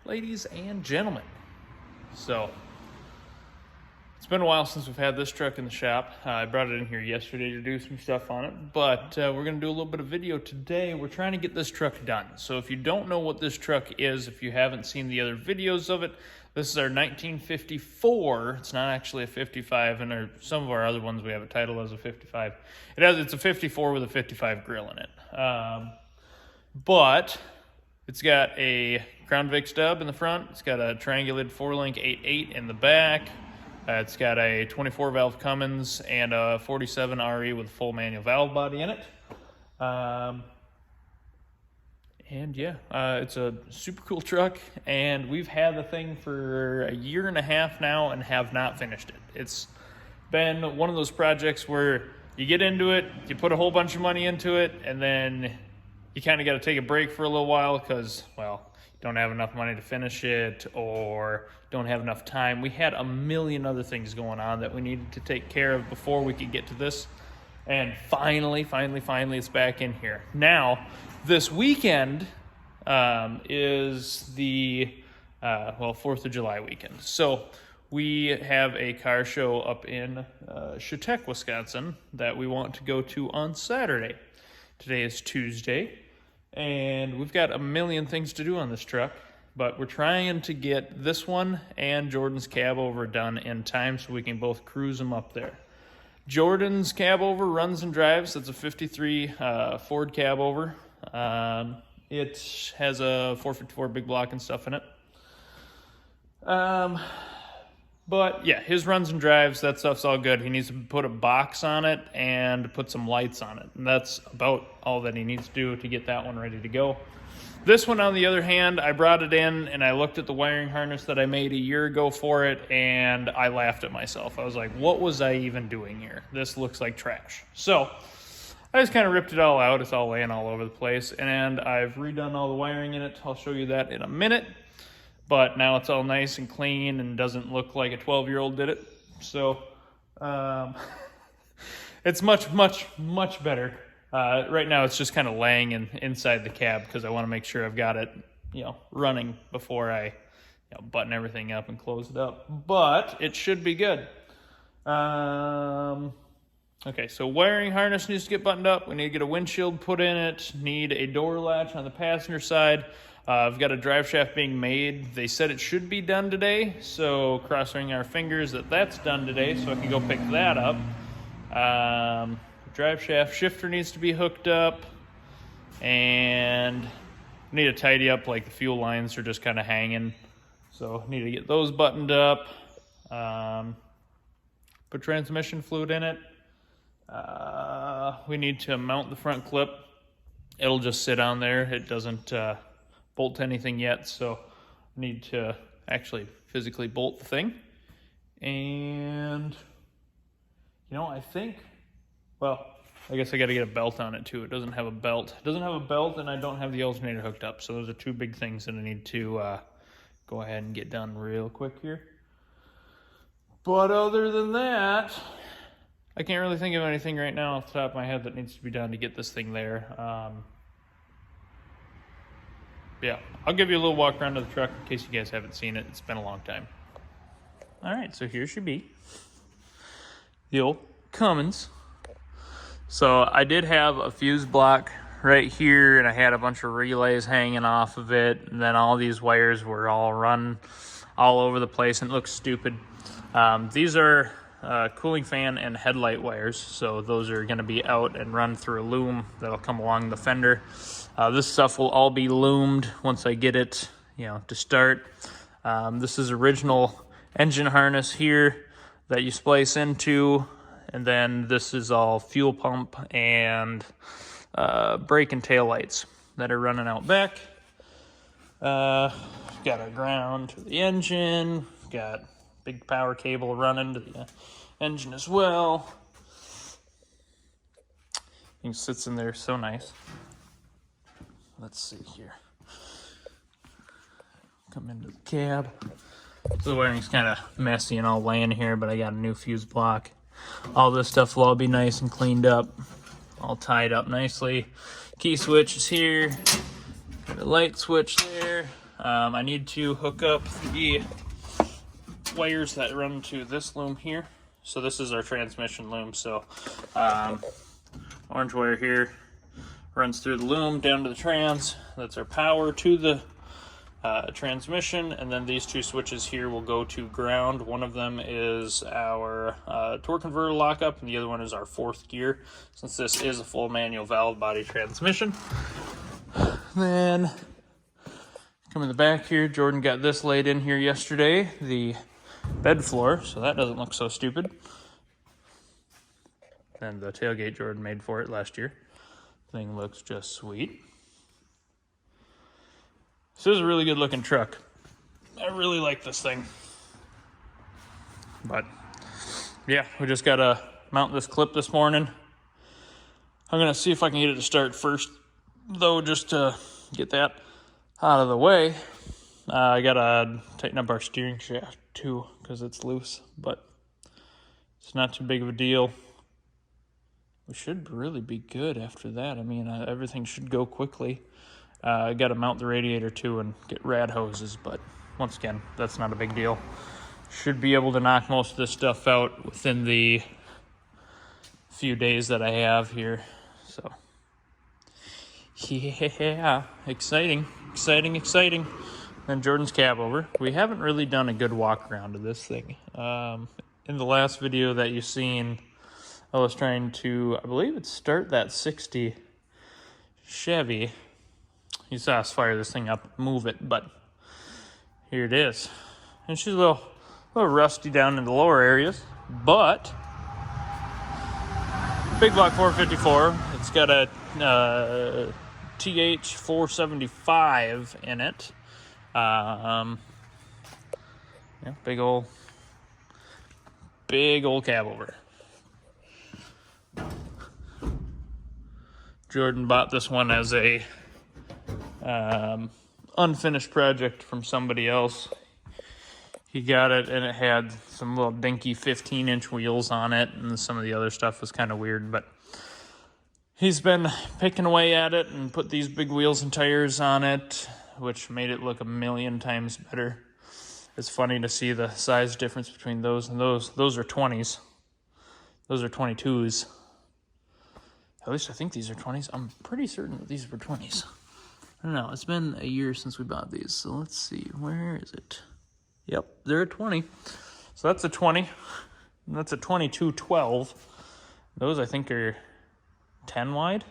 ladies and gentlemen. So, it's been a while since we've had this truck in the shop. I brought it in here yesterday to do some stuff on it, but we're going to do a little bit of video today. We're trying to get this truck done. So if you don't know what this truck is, if you haven't seen the other videos of it, this is our 1954. It's not actually a 55, and some of our other ones we have a title as a 55. It's a 54 with a 55 grill in it. But it's got a Crown Vic stub in the front. It's got a triangulated 4-link 8.8 in the back. It's got a 24-valve Cummins and a 47 RE with a full manual valve body in it. It's a super cool truck, and we've had the thing for a year and a half now and have not finished it. It's been one of those projects where you get into it, you put a whole bunch of money into it, and then you kind of got to take a break for a little while because, well, you don't have enough money to finish it or don't have enough time. We had a million other things going on that we needed to take care of before we could get to this. And finally, it's back in here. Now, this weekend is the 4th of July weekend. So we have a car show up in Chautauqua, Wisconsin that we want to go to on Saturday. Today is Tuesday, and we've got a million things to do on this truck, but we're trying to get this one and Jordan's cab over done in time so we can both cruise them up there. Jordan's cab over runs and drives. That's a 53 Ford cab over. It has a 454 big block and stuff in it. But yeah, his runs and drives, that stuff's all good. He needs to put a box on it and put some lights on it. And that's about all that he needs to do to get that one ready to go. This one, on the other hand, I brought it in and I looked at the wiring harness that I made a year ago for it, and I laughed at myself. I was like, what was I even doing here? This looks like trash. So I just kind of ripped it all out. It's all laying all over the place, and I've redone all the wiring in it. I'll show you that in a minute. But now it's all nice and clean and doesn't look like a 12-year-old did it. So it's much better. Right now it's just kind of laying inside the cab because I want to make sure I've got it, running before I button everything up and close it up. But it should be good. Okay, so wiring harness needs to get buttoned up. We need to get a windshield put in it. Need a door latch on the passenger side. I've got a drive shaft being made. They said it should be done today, so crossing our fingers that that's done today so I can go pick that up. Drive shaft shifter needs to be hooked up, and need to tidy up, like the fuel lines are just kind of hanging, so need to get those buttoned up. Put transmission fluid in it. We need to mount the front clip. It'll just sit on there. It doesn't bolt to anything yet, so need to actually physically bolt the thing. And I think, well, I guess I got to get a belt on it too. It doesn't have a belt. And I don't have the alternator hooked up, so those are two big things that I need to go ahead and get done real quick here. But other than that, I can't really think of anything right now off the top of my head that needs to be done to get this thing there. Yeah, I'll give you a little walk around to the truck in case you guys haven't seen it. It's been a long time. All right, so here should be the old Cummins. So I did have a fuse block right here, and I had a bunch of relays hanging off of it, and then all these wires were all run all over the place, and it looks stupid. These are cooling fan and headlight wires, so those are going to be out and run through a loom that'll come along the fender. This stuff will all be loomed once I get it, to start. This is original engine harness here that you splice into, and then this is all fuel pump and brake and tail lights that are running out back. Got a ground to the engine. Got big power cable running to the engine as well. It sits in there so nice. Let's see here. Come into the cab. So the wiring's kind of messy and all laying here, but I got a new fuse block. All this stuff will all be nice and cleaned up, all tied up nicely. Key switch is here. Got a light switch there. I need to hook up the wires that run to this loom here. So this is our transmission loom. So orange wire here runs through the loom down to the trans. That's our power to the transmission, and then these two switches here will go to ground. One of them is our torque converter lockup, and the other one is our fourth gear, since this is a full manual valve body transmission. Then come in the back here, Jordan got this laid in here yesterday, the bed floor, so that doesn't look so stupid. And the tailgate Jordan made for it last year. Thing looks just sweet. This is a really good looking truck. I really like this thing. But yeah, we just gotta mount this clip this morning. I'm gonna see if I can get it to start first, though, just to get that out of the way. I gotta tighten up our steering shaft too, because it's loose, but it's not too big of a deal. We should really be good after that. I mean, everything should go quickly. I got to mount the radiator too and get rad hoses, but once again, that's not a big deal. Should be able to knock most of this stuff out within the few days that I have here. So, yeah, exciting. Then Jordan's cab over. We haven't really done a good walk around of this thing. In the last video that you've seen, I was trying to, I believe it's start that 60 Chevy. You saw us fire this thing up, move it, but here it is. And she's a little rusty down in the lower areas, but big block 454. It's got a TH 475 in it. Yeah, big old cab over. Jordan bought this one as a unfinished project from somebody else. He got it and it had some little dinky 15-inch wheels on it, and some of the other stuff was kind of weird, but he's been picking away at it and put these big wheels and tires on it, which made it look a million times better. It's funny to see the size difference between those and those. Those are 20s. Those are 22s. At least I think these are 20s. I'm pretty certain that these were 20s. I don't know. It's been a year since we bought these, so let's see. Where is it? Yep, they're a 20. So that's a 20. And that's a 2212. Those, I think, are 10 wide.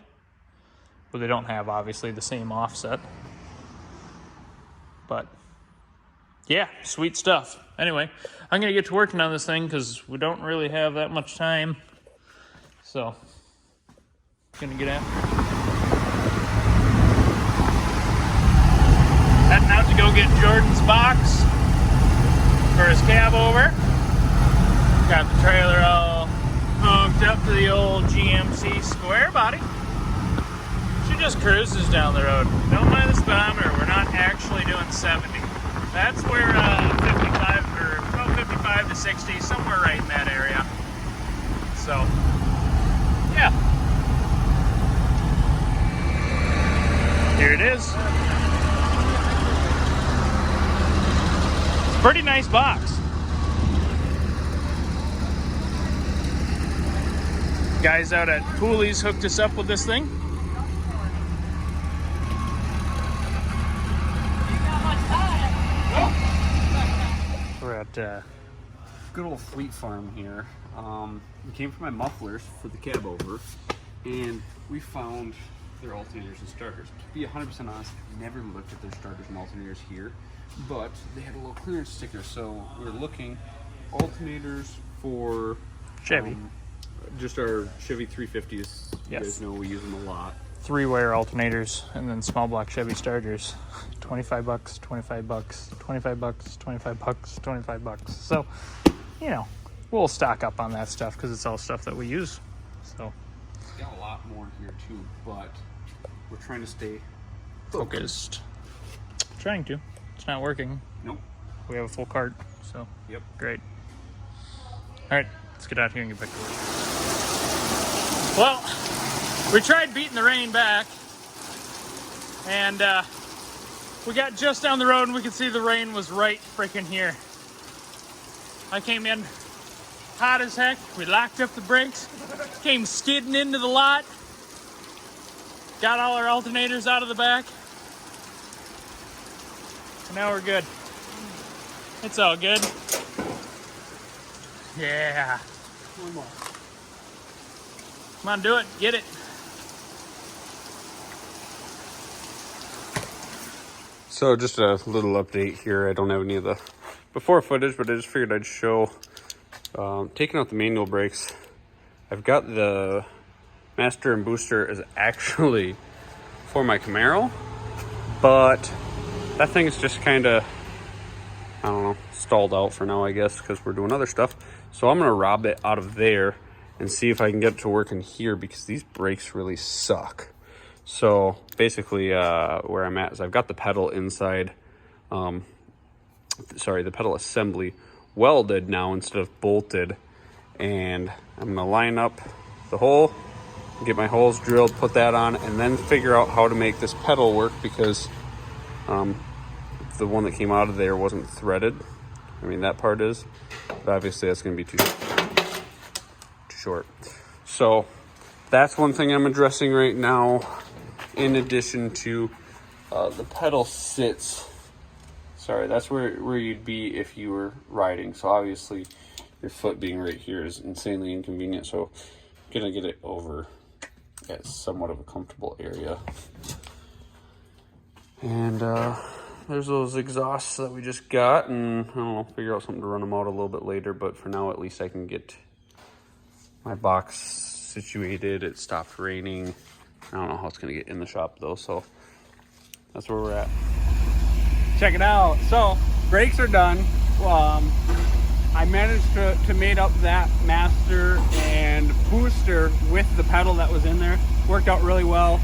But they don't have, obviously, the same offset. But, yeah, sweet stuff. Anyway, I'm going to get to working on this thing because we don't really have that much time. So, going to get after it. Heading out to go get Jordan's box for his cab over. Got the trailer all hooked up to the old GMC square body. She just cruises down the road. Don't mind the speedometer, we're not actually doing 70. That's where 55 to 60, somewhere right in that area. So, yeah. Here it is. Pretty nice box. Guys out at Pooley's hooked us up with this thing. We're at good old Fleet Farm here. We came for my mufflers for the cab over, and we found their alternators and starters. To be 100% honest, I've never looked at their starters and alternators here, but they had a little clearance sticker, so we were looking alternators for Chevy. Just our Chevy 350s. Yes. You guys know we use them a lot. 3-wire alternators, and then small block Chevy starters. $25, $25, $25, $25, $25. So, you know, we'll stock up on that stuff because it's all stuff that we use. So, got a lot more here too, but we're trying to stay focused. Trying to. It's not working. Nope. We have a full cart, so yep. Great. All right, let's get out here and get back to work. Well, we tried beating the rain back, and We got just down the road and we could see the rain was right freaking here. I came in hot as heck. We locked up the brakes, came skidding into the lot, got all our alternators out of the back. And now we're good. It's all good. Yeah. One more. Come on, do it. Get it. So just a little update here. I don't have any of the before footage, but I just figured I'd show taking out the manual brakes. I've got the master and booster is actually for my Camaro, but that thing's just kind of, I don't know, stalled out for now, I guess, because we're doing other stuff. So I'm gonna rob it out of there and see if I can get it to work in here, because these brakes really suck. So basically where I'm at is I've got the pedal inside, the pedal assembly welded now instead of bolted, and I'm gonna line up the hole, get my holes drilled, put that on, and then figure out how to make this pedal work, because the one that came out of there wasn't threaded. I mean, that part is, but obviously that's gonna be too short. So that's one thing I'm addressing right now, in addition to the pedal sits. Sorry, that's where you'd be if you were riding. So obviously your foot being right here is insanely inconvenient. So I'm gonna get it over at somewhat of a comfortable area. And there's those exhausts that we just got, and I don't know, figure out something to run them out a little bit later, but for now at least I can get my box situated. It stopped raining. I don't know how it's gonna get in the shop though, so that's where we're at. Check it out. So brakes are done. I managed to mate up that master and booster with the pedal that was in there. Worked out really well.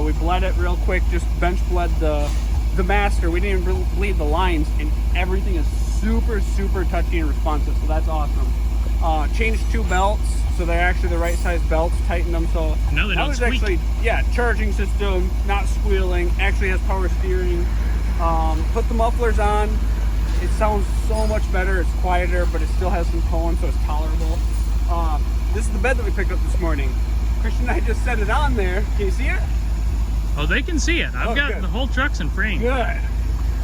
We bled it real quick, just bench bled the master. We didn't even bleed the lines, and everything is super touchy and responsive, so that's awesome. Changed 2 belts, so they're actually the right size belts, tightened them, so now they don't squeak. Actually, yeah, charging system, not squealing, actually has power steering. Put the mufflers on, it sounds so much better, it's quieter, but it still has some tone, so it's tolerable. This is the bed that we picked up this morning. Christian and I just set it on there. Can you see it? Oh, they can see it. I've got good. the whole truck's in frame. Good.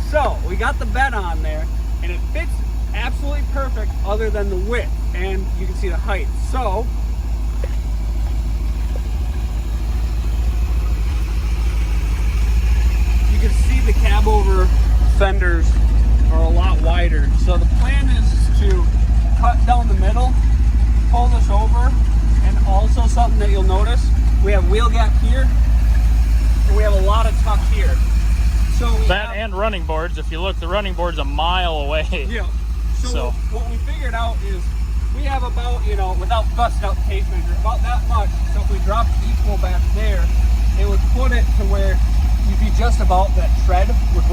So we got the bed on there, and it fits absolutely perfect other than the width, and you can see the height. So you can see the cab over fenders are a lot wider. So the plan is to cut down the middle, pull this over, and also something that you'll notice, we have wheel gap here, and we have a lot of tuck here. So that and running boards. If you look, the running board's a mile away. Yeah. So what we figured out is we have about, you know, without busting out the tape measure, about that much. So if we dropped equal back there, it would put it to where you'd be just about that tread would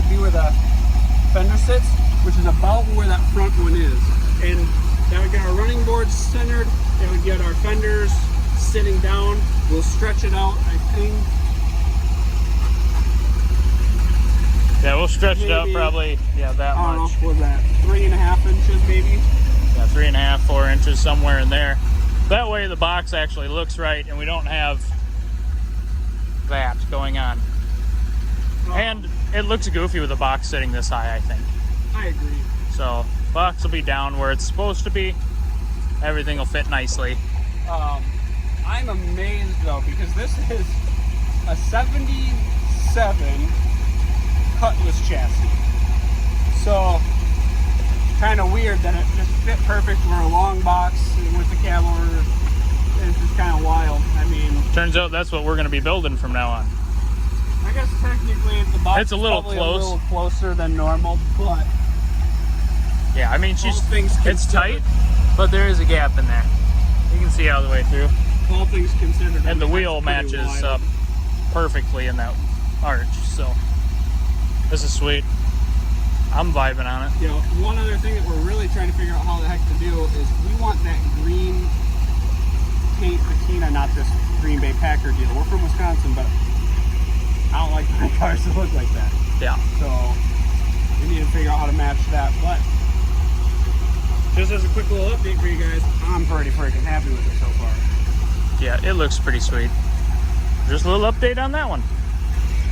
be where the fender sits, which is about where that front one is. And that would get our running boards centered. It would get our fenders sitting down. We'll stretch it out, I think. Yeah, we'll stretch it out probably, that much. I don't know, what was that, 3.5 inches maybe? Yeah, 3.5, 4 inches, somewhere in there. That way the box actually looks right and we don't have that going on. And it looks goofy with the box sitting this high, I think. I agree. So, box will be down where it's supposed to be. Everything will fit nicely. I'm amazed though, because this is a 77 Cutlass chassis. So kind of weird that it just fit perfect for a long box with the cab over. It's just kind of wild. I mean, turns out that's what we're going to be building from now on. I guess technically the box it's a little is close. A little closer than normal, but yeah, I mean, it's tight, but there is a gap in there. You can see all the way through. All things considered, and the wheel matches up perfectly in that arch. So this is sweet. I'm vibing on it. You know, one other thing that we're really trying to figure out how the heck to do is we want that green paint patina, not this Green Bay Packer deal. We're from Wisconsin, but I don't like my cars to look like that. Yeah. So we need to figure out how to match that. But just as a quick little update for you guys, I'm pretty freaking happy with it so far. Yeah, it looks pretty sweet. Just a little update on that one.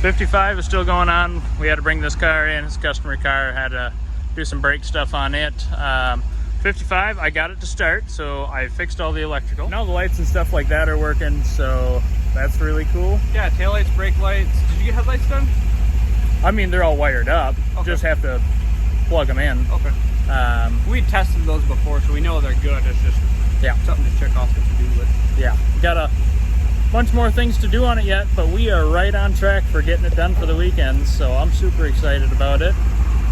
55 is still going on. We had to bring this car in. It's a customer car. Had to do some brake stuff on it. 55, I got it to start, so I fixed all the electrical. Now the lights and stuff like that are working, so that's really cool. Yeah, taillights, brake lights. Did you get headlights done? I mean, they're all wired up. Okay. Just have to plug them in. Okay. We tested those before, so we know they're good. It's just something to check off the to-do list. Yeah, got a bunch more things to do on it yet, but we are right on track for getting it done for the weekend, so I'm super excited about it.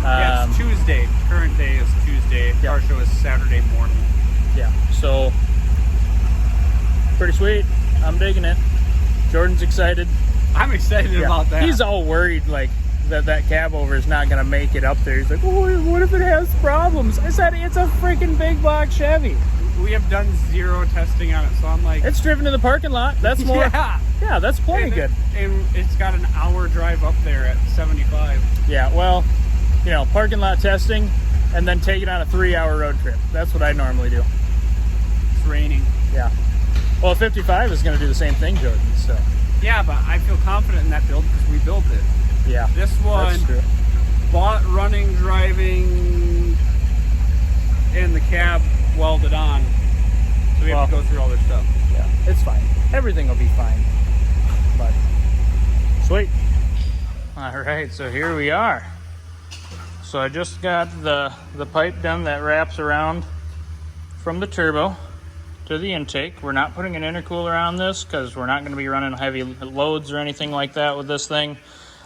Yeah, it's Tuesday. Current day is Tuesday. Car show is Saturday morning. Yeah, so pretty sweet. I'm digging it. Jordan's excited. I'm excited about that. He's all worried like that cab over is not gonna make it up there. He's like, oh, what if it has problems? I said, it's a freaking big block Chevy. We have done 0 testing on it, so I'm like, it's driven to the parking lot. That's more. Yeah, that's plenty good. And it's got an hour drive up there at 75. Yeah, well, you know, parking lot testing and then take it on a 3-hour road trip. That's what I normally do. It's raining. Yeah. Well, 55 is going to do the same thing, Jordan. So. Yeah, but I feel confident in that build because we built it. Yeah. This one, that's true. Bought, running, driving, and the cab welded on. So we have to go through all this stuff. Yeah, it's fine. Everything will be fine. But sweet. All right, so here we are. So I just got the pipe done that wraps around from the turbo to the intake. We're not putting an intercooler on this because we're not going to be running heavy loads or anything like that with this thing.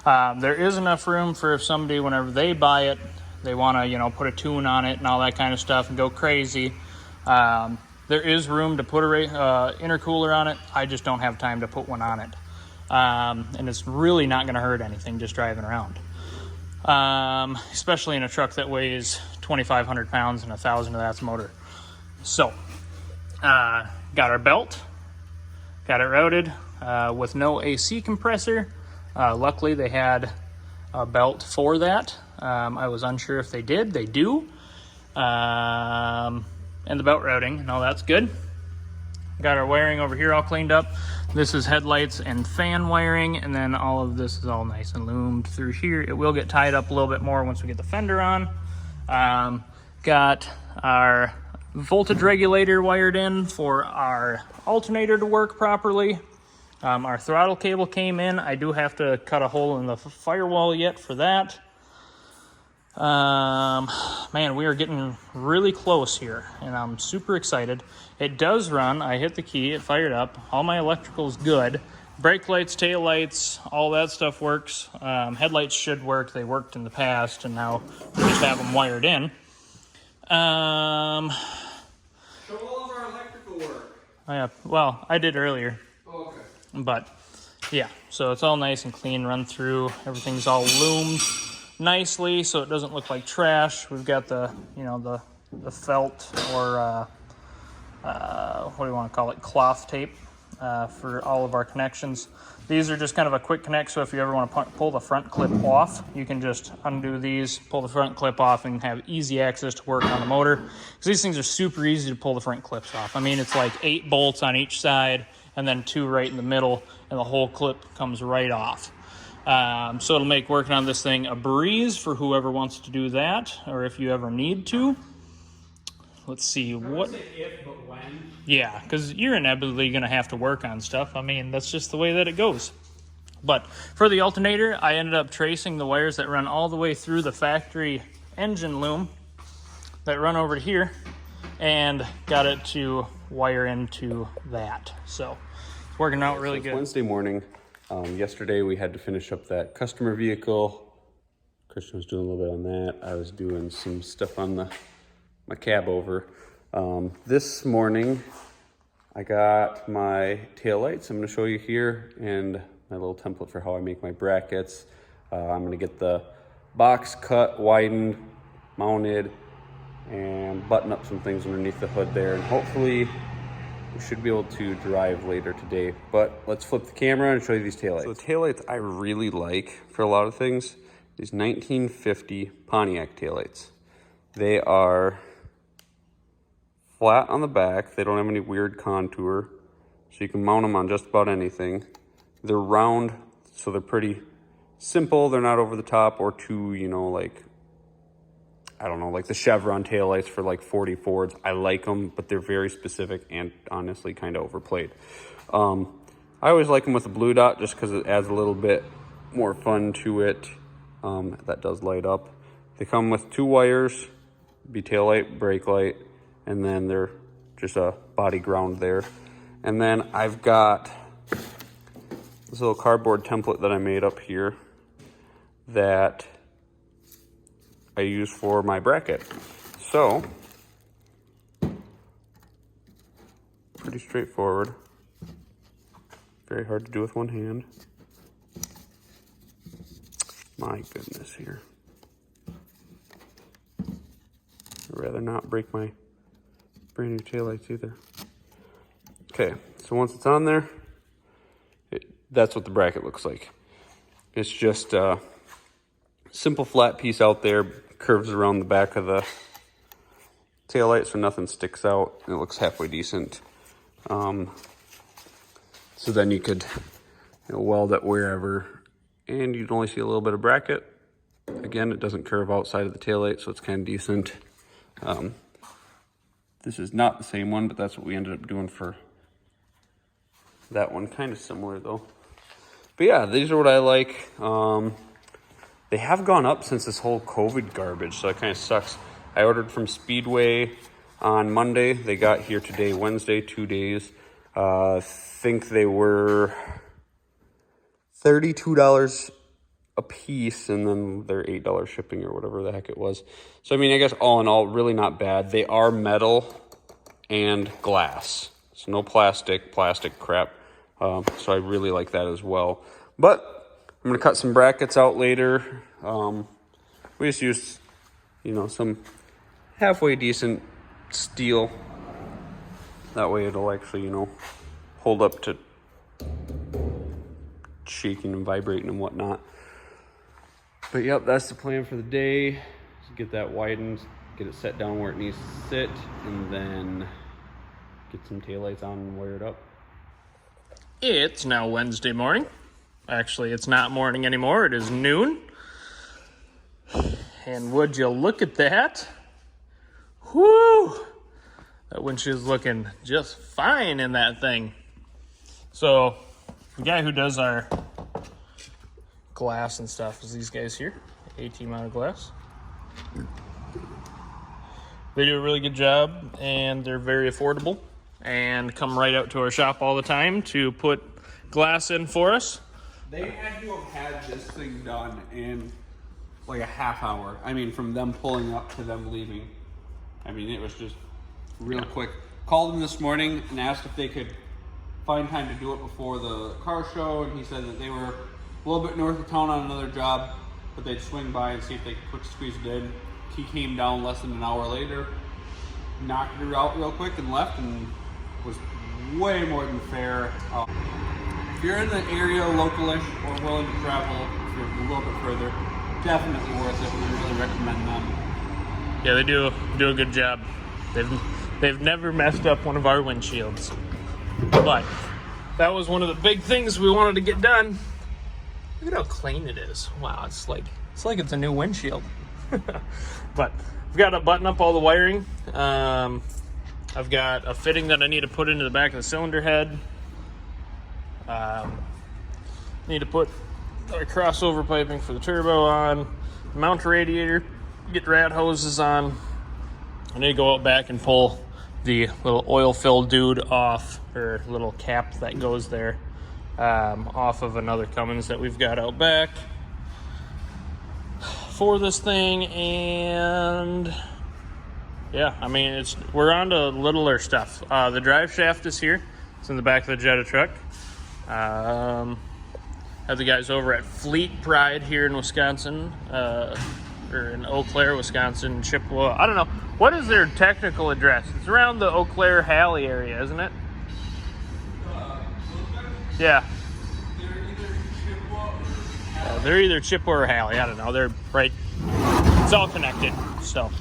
There is enough room for if somebody, whenever they buy it, they want to, you know, put a tune on it and all that kind of stuff and go crazy. There is room to put a intercooler on it. I just don't have time to put one on it. And it's really not going to hurt anything just driving around. Especially in a truck that weighs 2,500 pounds and 1,000 of that's motor. So, got our belt, got it routed with no AC compressor. Luckily, they had a belt for that. I was unsure if they did. They do. And the belt routing, no, that's good. Got our wiring over here all cleaned up. This is headlights and fan wiring, and then all of this is all nice and loomed through here. It will get tied up a little bit more once we get the fender on. Got our voltage regulator wired in for our alternator to work properly. Our throttle cable came in. I do have to cut a hole in the firewall yet for that. Man, we are getting really close here, and I'm super excited. It does run. I hit the key, it fired up. All my electrical's good. Brake lights, tail lights, all that stuff works. Headlights should work. They worked in the past, and now we just have them wired in. Show all of our electrical work. Yeah, well, I did earlier. Oh, okay. But yeah, so it's all nice and clean, run through. Everything's all loomed nicely so it doesn't look like trash. We've got the, you know, the felt or what do you want to call it, cloth tape for all of our connections. These are just kind of a quick connect, so if you ever want to pull the front clip off, you can just undo these, pull the front clip off, and have easy access to work on the motor. Because these things are super easy to pull the front clips off. I mean, it's like 8 bolts on each side and then 2 right in the middle, and the whole clip comes right off. So it'll make working on this thing a breeze for whoever wants to do that, or if you ever need to. Let's see what. If, but when. Yeah, because you're inevitably going to have to work on stuff. I mean, that's just the way that it goes. But for the alternator, I ended up tracing the wires that run all the way through the factory engine loom that run over to here, and got it to wire into that. So it's working out really good. Wednesday morning. Yesterday we had to finish up that customer vehicle. Christian was doing a little bit on that. I was doing some stuff on my cab over. This morning I got my taillights. I'm going to show you here, and my little template for how I make my brackets. I'm going to get the box cut, widened, mounted, and button up some things underneath the hood there, and hopefully we should be able to drive later today. But let's flip the camera and show you these taillights. So the taillights I really like for a lot of things. these 1950 Pontiac taillights. They are flat on the back. They don't have any weird contour, so you can mount them on just about anything. They're round, so they're pretty simple. They're not over the top or too, you know, like, I don't know, like the Chevron taillights for like 40 Fords. I like them, but they're very specific and honestly kind of overplayed. I always like them with the blue dot just because it adds a little bit more fun to it. That does light up. They come with 2 wires, be taillight, brake light, and then they're just a body ground there. And then I've got this little cardboard template that I made up here that I use for my bracket. So, pretty straightforward. Very hard to do with one hand. My goodness here. I'd rather not break my brand new taillights either. Okay, so once it's on there, that's what the bracket looks like. It's just a simple flat piece out there, curves around the back of the taillight so nothing sticks out. It looks halfway decent. So then you could weld it wherever, and you'd only see a little bit of bracket. Again, it doesn't curve outside of the taillight, so it's kind of decent. This is not the same one, but that's what we ended up doing for that one. Kind of similar though. But yeah, these are what I like. They have gone up since this whole COVID garbage, so that kind of sucks. I ordered from Speedway on Monday. They got here today, Wednesday, 2 days. I think they were $32 a piece, and then they're $8 shipping or whatever the heck it was. So, I mean, I guess all in all, really not bad. They are metal and glass. So no plastic crap. So I really like that as well. But I'm going to cut some brackets out later. We just used, some halfway decent steel. That way it'll actually, hold up to shaking and vibrating and whatnot. But yep, that's the plan for the day. Just get that widened, get it set down where it needs to sit, and then get some taillights on and wire it up. It's now Wednesday morning. Actually, it's not morning anymore. It is noon. And would you look at that? Whoo! That windshield's looking just fine in that thing. So, the guy who does our glass and stuff is these guys here, A-Team Auto Glass. They do a really good job, and they're very affordable, and come right out to our shop all the time to put glass in for us. They had to have had this thing done in like a half hour. I mean, from them pulling up to them leaving. I mean, it was just real quick. Called them this morning and asked if they could find time to do it before the car show, and he said that they were a little bit north of town on another job, but they'd swing by and see if they could quick squeeze it in. He came down less than an hour later, knocked it out real quick and left, and was way more than fair. If you're in the area, localish, or willing to travel for a little bit further, definitely worth it. We really recommend them. Yeah, they do a good job. They've never messed up one of our windshields. But that was one of the big things we wanted to get done. Look at how clean it is. Wow, it's like it's a new windshield. But I've got to button up all the wiring. I've got a fitting that I need to put into the back of the cylinder head. Need to put our crossover piping for the turbo on, mount a radiator, get rad hoses on. I need to go out back and pull the little oil-filled dude off, or little cap that goes there, off of another Cummins that we've got out back for this thing. And yeah, I mean, we're on to littler stuff. The drive shaft is here. It's in the back of the Jetta truck. Have the guys over at Fleet Pride here in Wisconsin, or in Eau Claire, Wisconsin, Chippewa. I don't know. What is their technical address? It's around the Eau Claire, Halley area, isn't it? Yeah. They're either Chippewa or Halley. I don't know. They're right. It's all connected. So,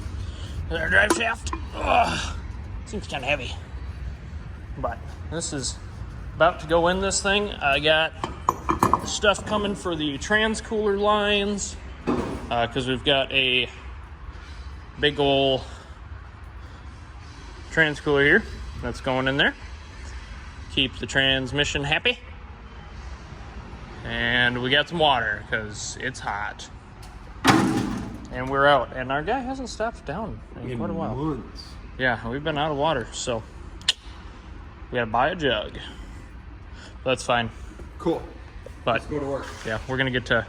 their drive shaft. Ugh, seems kind of heavy. But this is about to go in this thing. I got stuff coming for the trans cooler lines because we've got a big ol' trans cooler here that's going in there. Keep the transmission happy. And we got some water because it's hot. And we're out. And our guy hasn't stopped down in quite a while. Months. Yeah, we've been out of water, so we gotta buy a jug. That's fine. Cool. But let's go to work. Yeah, we're gonna get to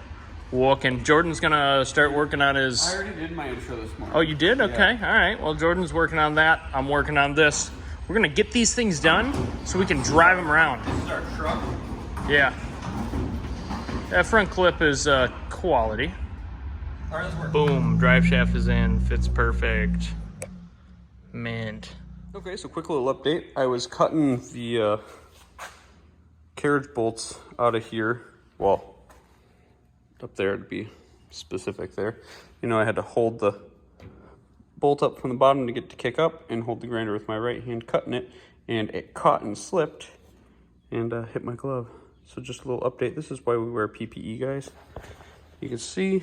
walking. Jordan's gonna start working on his. I already did my intro this morning. Oh, you did? Okay, Yeah. All right. Well, Jordan's working on that. I'm working on this. We're gonna get these things done so we can drive them around. This is our truck. Yeah. That front clip is quality. All right, let's work. Boom, drive shaft is in, fits perfect. Mint. Okay, so quick little update. I was cutting the carriage bolts out of here. Well, up there to be specific there. You know, I had to hold the bolt up from the bottom to get to kick up and hold the grinder with my right hand cutting it, and it caught and slipped and hit my glove. So just a little update. This is why we wear PPE, guys. You can see,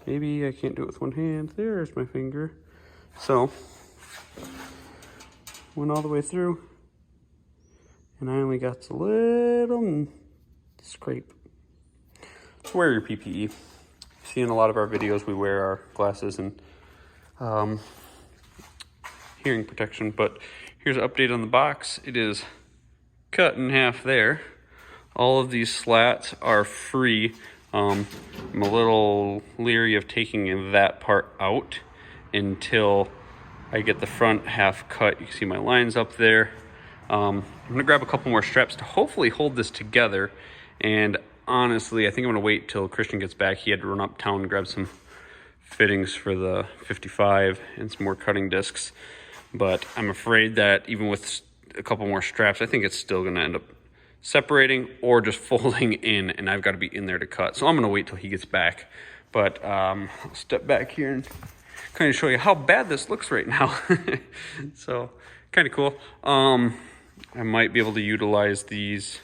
maybe I can't do it with one hand. There's my finger. So, went all the way through, and I only got a little scrape. So wear your PPE. See, in a lot of our videos, we wear our glasses and hearing protection, but here's an update on the box. It is cut in half there. All of these slats are free. I'm a little leery of taking that part out until I get the front half cut. You can see my lines up there. I'm gonna grab a couple more straps to hopefully hold this together. And honestly, I think I'm gonna wait till Christian gets back. He had to run uptown and grab some fittings for the 55 and some more cutting discs. But I'm afraid that even with a couple more straps, I think it's still gonna end up separating or just folding in, and I've got to be in there to cut. So I'm gonna wait till he gets back. But I'll step back here and kind of show you how bad this looks right now. So kind of cool. I might be able to utilize these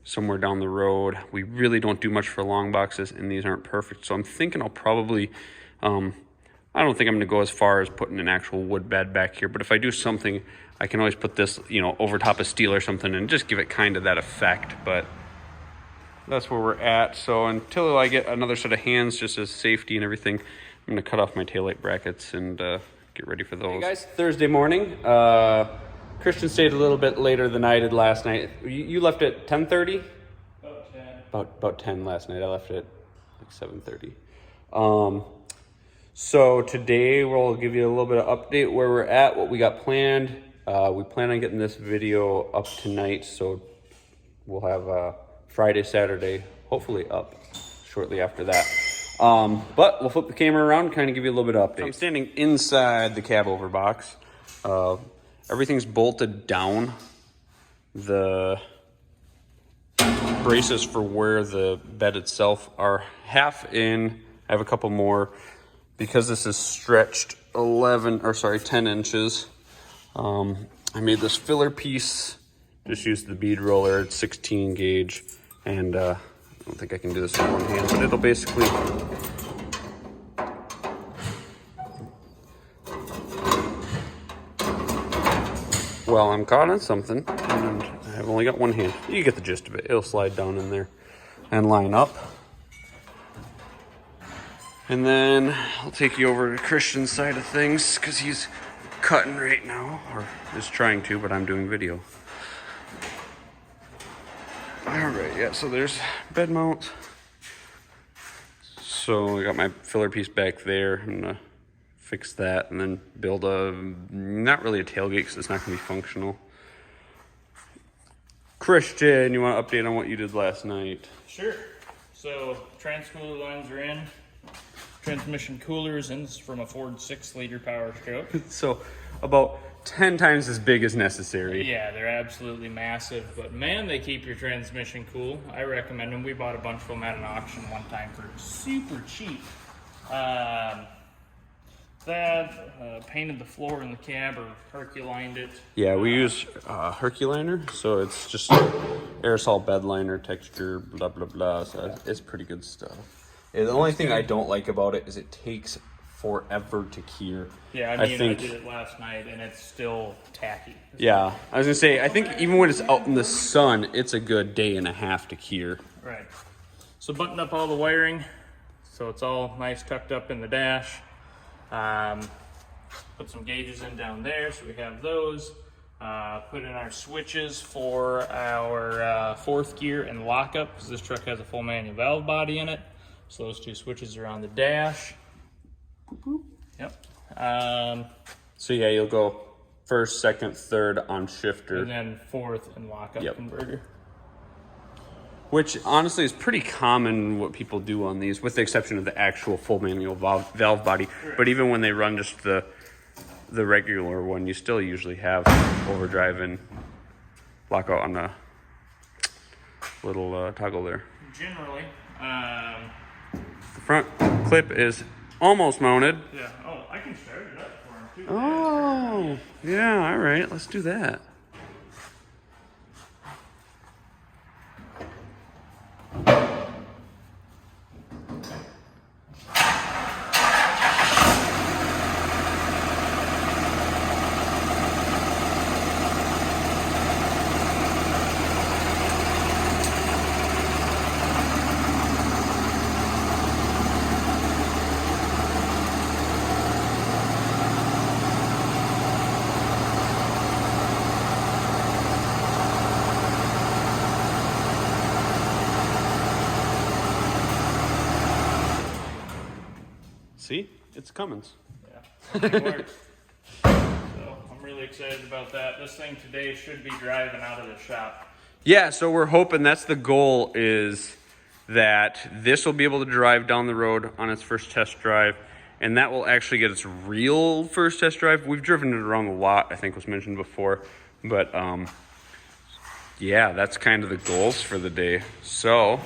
somewhere down the road. We really don't do much for long boxes, and these aren't perfect. So I'm thinking I'll probably, I don't think I'm gonna go as far as putting an actual wood bed back here, but if I do something, I can always put this, you know, over top of steel or something and just give it kind of that effect. But that's where we're at. So until I get another set of hands, just as safety and everything, I'm gonna cut off my taillight brackets and get ready for those. Hey guys, Thursday morning. Christian stayed a little bit later than I did last night. You left at 10:30? About 10. About 10 last night. I left at like 7:30. So today we'll give you a little bit of update where we're at, what we got planned. We plan on getting this video up tonight, so we'll have Friday, Saturday, hopefully up shortly after that. But we'll flip the camera around and kind of give you a little bit of update. I'm standing inside the cab over box. Everything's bolted down. The braces for where the bed itself are half in. I have a couple more because this is stretched 10 inches. I made this filler piece, just used the bead roller, it's 16 gauge, and I don't think I can do this in one hand, but it'll basically well, I'm caught on something, and I've only got one hand. You get the gist of it. It'll slide down in there and line up. And then I'll take you over to Christian's side of things because he's cutting right now, or is trying to, but I'm doing video. All right, yeah, so there's bed mount. So I got my filler piece back there. I'm gonna fix that and then build not really a tailgate because it's not gonna be functional. Christian, you want to update on what you did last night? Sure. So trans cooler lines are in. Transmission coolers, and this is from a Ford 6-liter Power Stroke. So about 10 times as big as necessary. Yeah, they're absolutely massive, but man, they keep your transmission cool. I recommend them. We bought a bunch of them at an auction one time for super cheap. Painted the floor in the cab, or Herculined it. Yeah, we use Herculiner, so it's just aerosol bed liner texture, blah, blah, blah. So it's pretty good stuff. The only thing I don't like about it is it takes forever to cure. Yeah, I did it last night, and it's still tacky. Yeah, I was gonna say, I think even when it's out in the sun, it's a good day and a half to cure. Right. So buttoned up all the wiring, so it's all nice tucked up in the dash. Put some gauges in down there, so we have those. Put in our switches for our fourth gear and lockup, because this truck has a full manual valve body in it. So those two switches are on the dash. Yep. So yeah, you'll go first, second, third on shifter. And then fourth and lockup converter. Which honestly is pretty common what people do on these, with the exception of the actual full manual valve body. Right. But even when they run just the regular one, you still usually have overdrive and lockout on the little toggle there. Generally. The front clip is almost mounted. Yeah. Oh, I can start it up for him too. Oh, yeah. All right. Let's do that. See, it's Cummins. Yeah, it works. So I'm really excited about that. This thing today should be driving out of the shop. Yeah, so we're hoping that's the goal, is that this will be able to drive down the road on its first test drive, and that will actually get its real first test drive. We've driven it around a lot, I think was mentioned before, but yeah, that's kind of the goals for the day. So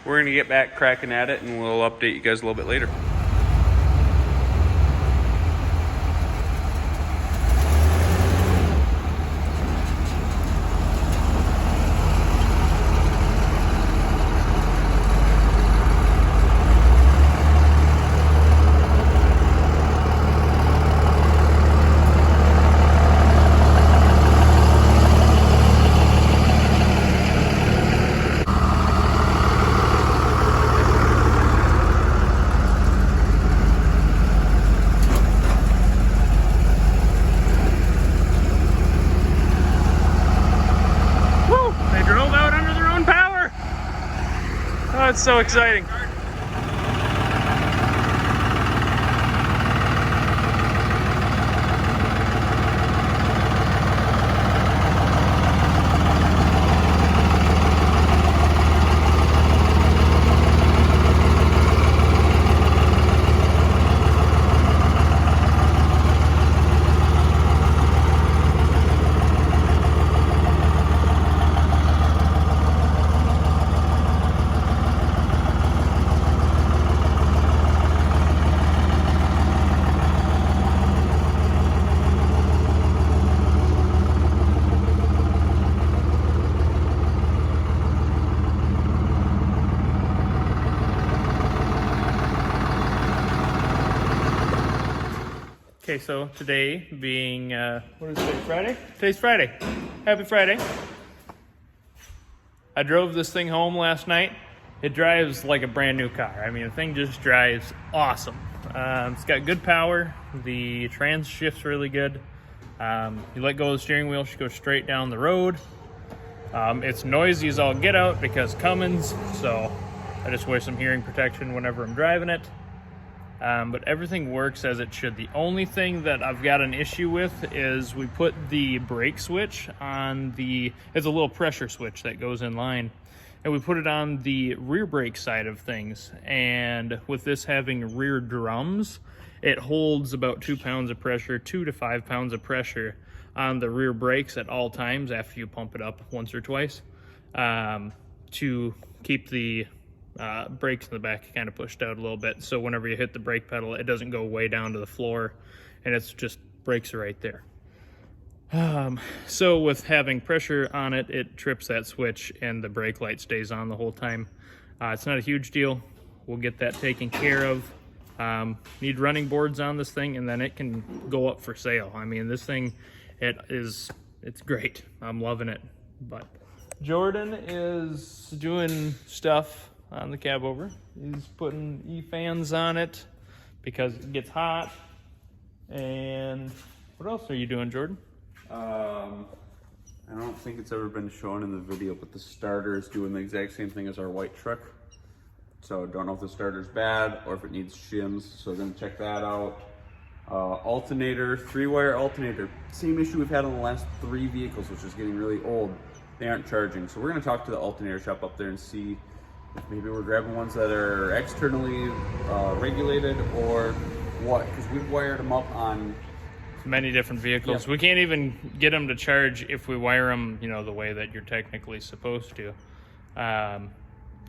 we're gonna get back cracking at it, and we'll update you guys a little bit later. Oh, it's so exciting. Okay, so today being, what is it, Friday? Today's Friday. Happy Friday. I drove this thing home last night. It drives like a brand new car. I mean, the thing just drives awesome. It's got good power. The trans shift's really good. You let go of the steering wheel, she goes straight down the road. It's noisy as all get out because Cummins, so I just wear some hearing protection whenever I'm driving it. But everything works as it should. The only thing that I've got an issue with is we put the brake switch on it's a little pressure switch that goes in line, and we put it on the rear brake side of things. And with this having rear drums, it holds about 2 pounds of pressure, 2 to 5 pounds of pressure. on the rear brakes at all times after you pump it up once or twice, to keep the brakes in the back kind of pushed out a little bit. So whenever you hit the brake pedal, it doesn't go way down to the floor, and it's just brakes are right there. So with having pressure on it, it trips that switch and the brake light stays on the whole time. It's not a huge deal. We'll get that taken care of. Need running boards on this thing, and then it can go up for sale. I mean, this thing, it's great. I'm loving it. But Jordan is doing stuff on the cab over. He's putting E-fans on it because it gets hot. And what else are you doing, Jordan? I don't think it's ever been shown in the video, but the starter is doing the exact same thing as our white truck. So don't know if the starter's bad or if it needs shims, so we're gonna check that out. Alternator, 3-wire alternator. Same issue we've had on the last 3 vehicles, which is getting really old. They aren't charging. So we're gonna talk to the alternator shop up there and see if maybe we're grabbing ones that are externally regulated or what, because we've wired them up on many different vehicles. Yeah. We can't even get them to charge if we wire them, you know, the way that you're technically supposed to.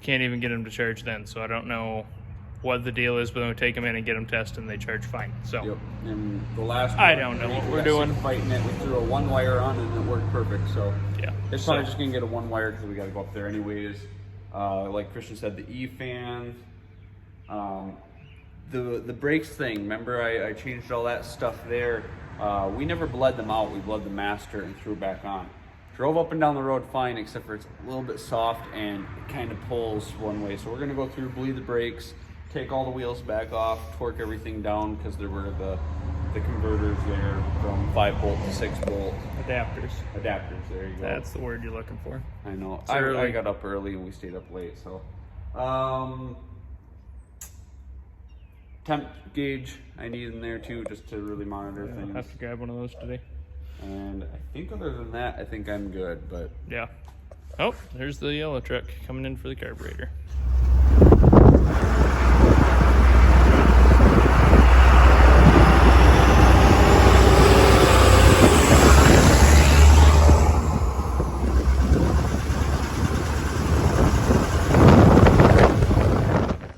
Can't even get them to charge then, so I don't know what the deal is, but when we take them in and get them tested, and they charge fine. So yep. And the last I don't know what we're doing. Fighting it, we threw a 1-wire on and it worked perfect. So yeah, it's probably just gonna get a 1-wire because we got to go up there anyways. Like Christian said, the E-fan, the brakes thing. Remember, I changed all that stuff there. We never bled them out. We bled the master and threw it back on. Drove up and down the road fine, except for it's a little bit soft and it kind of pulls one way. So we're gonna go through, bleed the brakes, take all the wheels back off, torque everything down because there were the converters there from 5-bolt to 6-bolt. Adapters, there you go. that's the word you're looking for. I know. It's I got up early and we stayed up late, so. Temp gauge I need in there too, just to really monitor I'll things. have to grab one of those today. And I think other than that, I think I'm good, but. Yeah. Oh, there's the yellow truck coming in for the carburetor.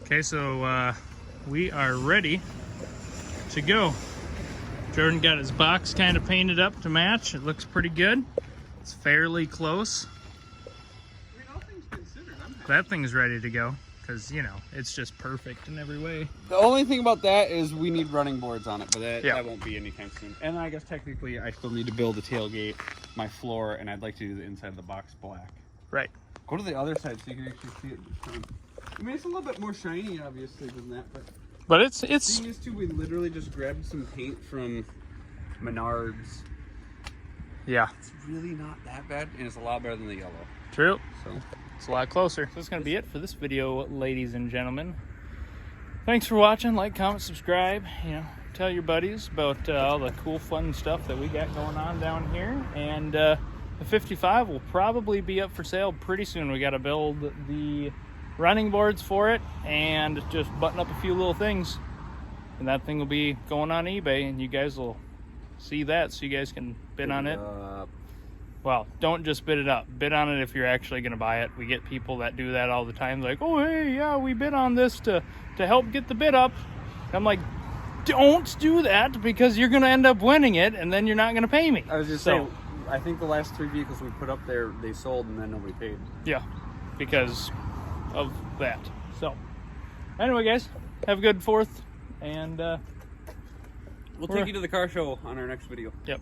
Okay, so we are ready to go. Jordan got his box kind of painted up to match. It looks pretty good. It's fairly close. I mean, all things considered, I'm happy. That thing's ready to go because, you know, it's just perfect in every way. The only thing about that is we need running boards on it, but Yeah. that won't be anytime soon. And I guess technically I still need to build a tailgate, my floor, and I'd like to do the inside of the box black. Right. Go to the other side so you can actually see it. I mean, it's a little bit more shiny, obviously, than that, but it's the thing is, too, we literally just grabbed some paint from Menards. yeah, It's really not that bad, and it's a lot better than the yellow. true. So It's a lot closer. So that's going to be it for this video, ladies and gentlemen. Thanks for watching. Like, comment, subscribe. You know, tell your buddies about all the cool, fun stuff that we got going on down here. And the 55 will probably be up for sale pretty soon. We got to build the running boards for it and just button up a few little things. And that thing will be going on eBay, and you guys will see that, so you guys can bid on it. Well, don't just bid it up. Bid on it if you're actually going to buy it. We get people that do that all the time. Like, oh, hey, yeah, we bid on this to help get the bid up. I'm like, don't do that because you're going to end up winning it, and then you're not going to pay me. I was just saying, I think the last 3 vehicles we put up there, they sold and then nobody paid. Yeah, because of that. So, anyway, guys, have a good 4th, and We'll take you to the car show on our next video. Yep.